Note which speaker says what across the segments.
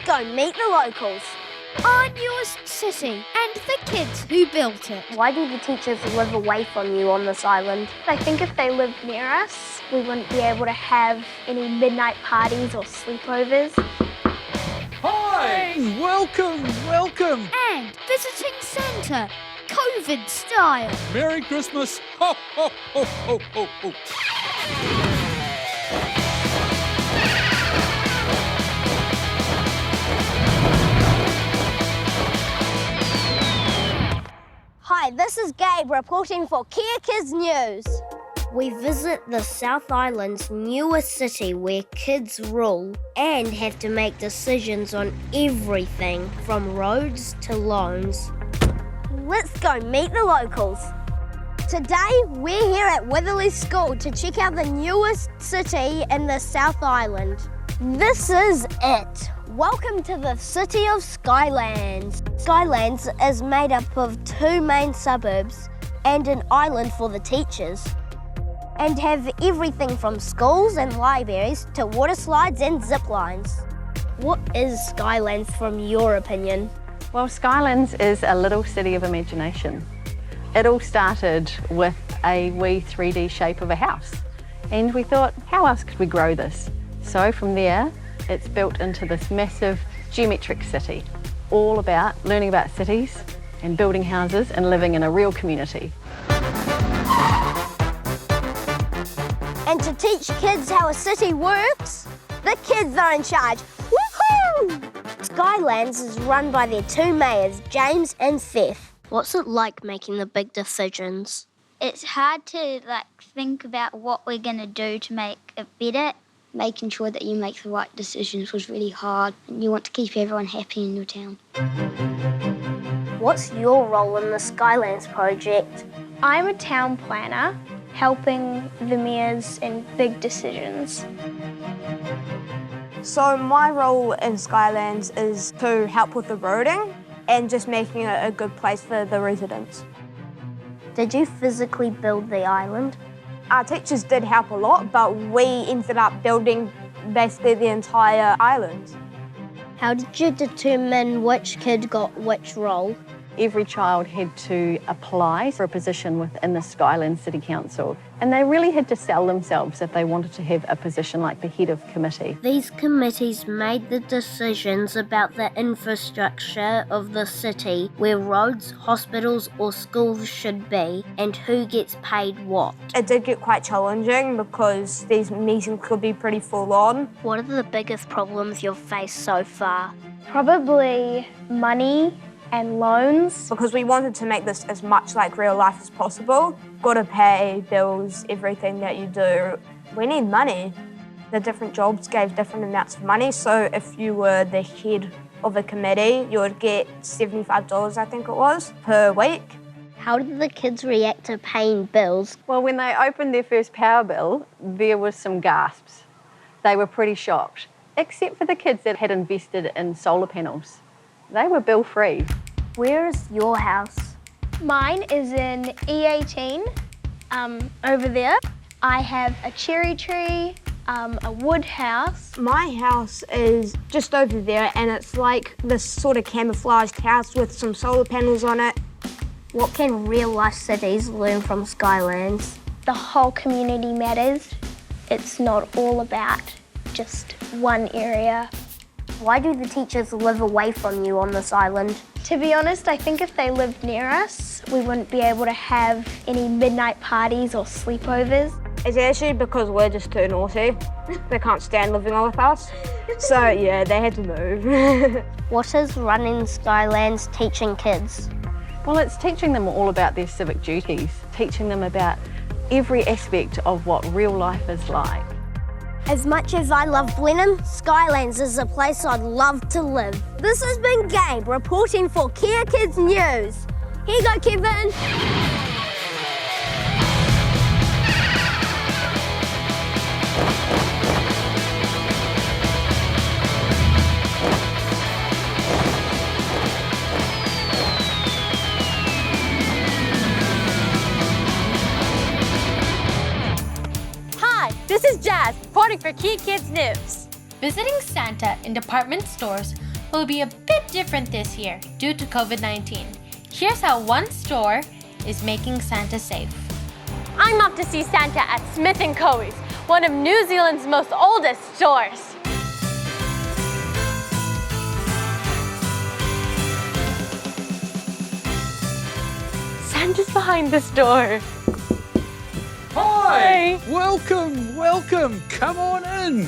Speaker 1: go meet the locals.
Speaker 2: Our newest city and the kids who built it.
Speaker 1: Why do the teachers live away from you on this island?
Speaker 3: I think if they lived near us, we wouldn't be able to have any midnight parties or sleepovers.
Speaker 4: Hi! Welcome, welcome!
Speaker 2: And visiting Santa, COVID style.
Speaker 4: Merry Christmas! Ho, ho, ho, ho, ho, ho.
Speaker 1: Hi, this is Gabe reporting for Kia Kids News. We visit the South Island's newest city where kids rule and have to make decisions on everything from roads to loans. Let's go meet the locals. Today, we're here at Witherley School to check out the newest city in the South Island. This is it. Welcome to the city of Skylands. Skylands is made up of 2 main suburbs and an island for the teachers, and have everything from schools and libraries to water slides and zip lines. What is Skylands from your opinion?
Speaker 5: Well, Skylands is a little city of imagination. It all started with a wee 3D shape of a house, and we thought, how else could we grow this? So from there, it's built into this massive geometric city, all about learning about cities and building houses and living in a real community.
Speaker 1: And to teach kids how a city works, the kids are in charge. Woohoo! Skylands is run by their 2 mayors, James and Seth. What's it like making the big decisions?
Speaker 6: It's hard to think about what we're going to do to make it better. Making sure that you make the right decisions was really hard, and you want to keep everyone happy in your town.
Speaker 1: What's your role in the Skylands project?
Speaker 3: I'm a town planner, helping the mayors in big decisions.
Speaker 7: So my role in Skylands is to help with the roading and just making it a good place for the residents.
Speaker 1: Did you physically build the island?
Speaker 7: Our teachers did help a lot, but we ended up building basically the entire island.
Speaker 1: How did you determine which kid got which role?
Speaker 5: Every child had to apply for a position within the Skylands City Council, and they really had to sell themselves if they wanted to have a position like the head of committee.
Speaker 1: These committees made the decisions about the infrastructure of the city, where roads, hospitals or schools should be, and who gets paid what.
Speaker 7: It did get quite challenging because these meetings could be pretty full on.
Speaker 1: What are the biggest problems you've faced so far?
Speaker 3: Probably money and loans.
Speaker 7: Because we wanted to make this as much like real life as possible. Got to pay bills, everything that you do. We need money. The different jobs gave different amounts of money, so if you were the head of a committee, you would get $75, I think it was, per week.
Speaker 1: How did the kids react to paying bills?
Speaker 5: Well, when they opened their first power bill, there was some gasps. They were pretty shocked, except for the kids that had invested in solar panels. They were bill-free.
Speaker 1: Where is your house?
Speaker 3: Mine is in E18, over there. I have a cherry tree, a wood house.
Speaker 7: My house is just over there, and it's like this sort of camouflaged house with some solar panels on it.
Speaker 1: What can real-life cities learn from Skylands?
Speaker 3: The whole community matters. It's not all about just one area.
Speaker 1: Why do the teachers live away from you on this island?
Speaker 3: To be honest, I think if they lived near us, we wouldn't be able to have any midnight parties or sleepovers.
Speaker 7: It's actually because we're just too naughty. They can't stand living with us. So yeah, they had to move.
Speaker 1: What is running Skylands teaching kids?
Speaker 5: Well, it's teaching them all about their civic duties, teaching them about every aspect of what real life is like.
Speaker 1: As much as I love Blenheim, Skylands is a place I'd love to live. This has been Gabe reporting for Kia Kids News. Here you go, Kevin.
Speaker 8: This is Jazz, reporting for Kia Kids News.
Speaker 9: Visiting Santa in department stores
Speaker 8: will be a bit different this year due to COVID-19. Here's how one store is making Santa safe.
Speaker 9: I'm off to see Santa at Smith & Co's, one of New Zealand's most oldest stores. Santa's behind this door.
Speaker 4: Hi! Welcome, welcome. Come on in.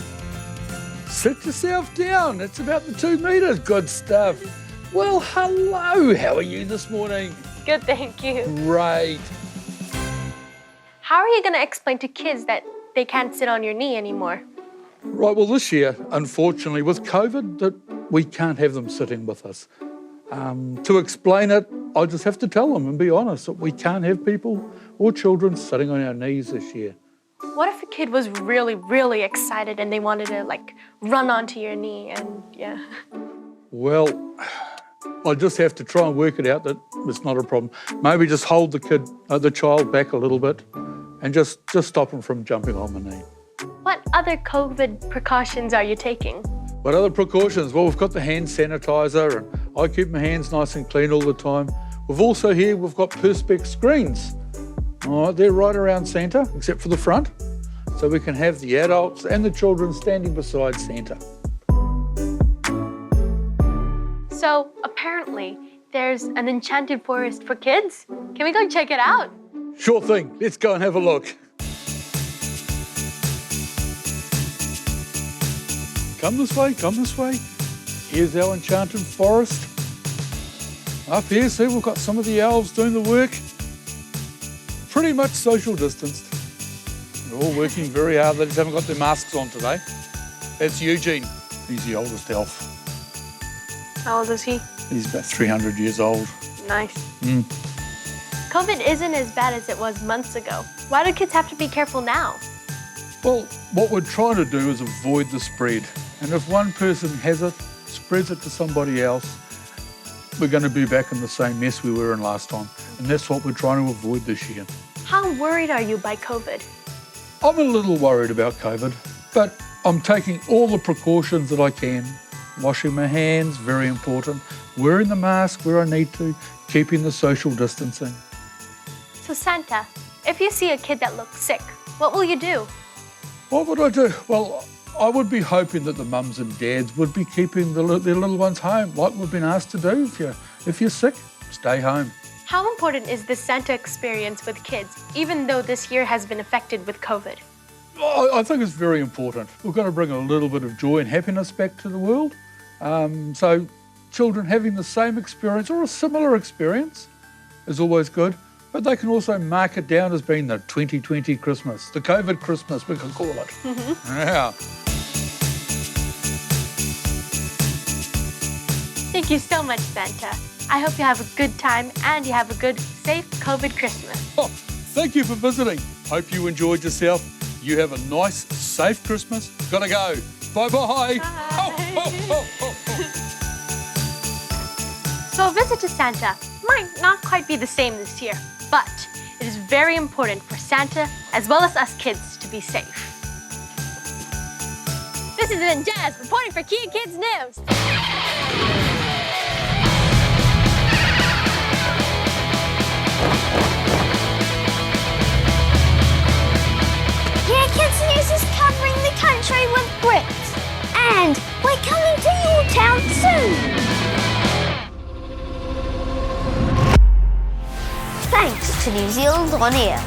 Speaker 4: Sit yourself down. It's about the 2 metres. Good stuff. Well, hello. How are you this morning?
Speaker 9: Good, thank you.
Speaker 4: Great.
Speaker 9: How are you going to explain to kids that they can't sit on your knee anymore?
Speaker 4: Right, well, this year, unfortunately, with COVID, that we can't have them sitting with us. To explain it, I just have to tell them and be honest that we can't have people or children sitting on our knees this year.
Speaker 9: What if a kid was really, really excited and they wanted to, run onto your knee and, yeah?
Speaker 4: Well, I just have to try and work it out that it's not a problem. Maybe just hold the child back a little bit and just stop them from jumping on the knee.
Speaker 9: What other COVID precautions are you taking?
Speaker 4: What other precautions? Well, we've got the hand sanitiser and I keep my hands nice and clean all the time. We've got Perspex screens. All right, they're right around Santa, except for the front. So we can have the adults and the children standing beside Santa.
Speaker 9: So apparently there's an enchanted forest for kids. Can we go check it out?
Speaker 4: Sure thing. Let's go and have a look. Come this way, come this way. Here's our enchanted forest. Up here, see, we've got some of the elves doing the work. Pretty much social distanced. They're all working very hard. They just haven't got their masks on today. That's Eugene. He's the oldest elf.
Speaker 9: How old is he?
Speaker 4: He's about 300 years old.
Speaker 9: Nice. COVID isn't as bad as it was months ago. Why do kids have to be careful now?
Speaker 4: Well, what we're trying to do is avoid the spread. And if one person has it, spreads it to somebody else, we're going to be back in the same mess we were in last time. And that's what we're trying to avoid this year.
Speaker 9: How worried are you by COVID?
Speaker 4: I'm a little worried about COVID, but I'm taking all the precautions that I can. Washing my hands, very important. Wearing the mask where I need to, keeping the social distancing.
Speaker 9: So Santa, if you see a kid that looks sick, what will you do?
Speaker 4: What would I do? Well, I would be hoping that the mums and dads would be keeping their little ones home, like we've been asked to do. If you're sick, stay home.
Speaker 9: How important is the Santa experience with kids, even though this year has been affected with COVID?
Speaker 4: I think it's very important. We've got to bring a little bit of joy and happiness back to the world. So children having the same experience or a similar experience is always good, but they can also mark it down as being the 2020 Christmas, the COVID Christmas, we could call it. Yeah.
Speaker 9: Thank you so much, Santa. I hope you have a good time and you have a good, safe COVID Christmas.
Speaker 4: Oh, thank you for visiting. Hope you enjoyed yourself. You have a nice, safe Christmas. Gotta go. Bye-bye.
Speaker 9: So a visit to Santa might not quite be the same this year, but it is very important for Santa as well as us kids to be safe. This has been Jazz reporting for Kia Kids News.
Speaker 1: Kia Kids News is covering the country with grit. And we're coming to your town soon. Thanks to New Zealand On Air.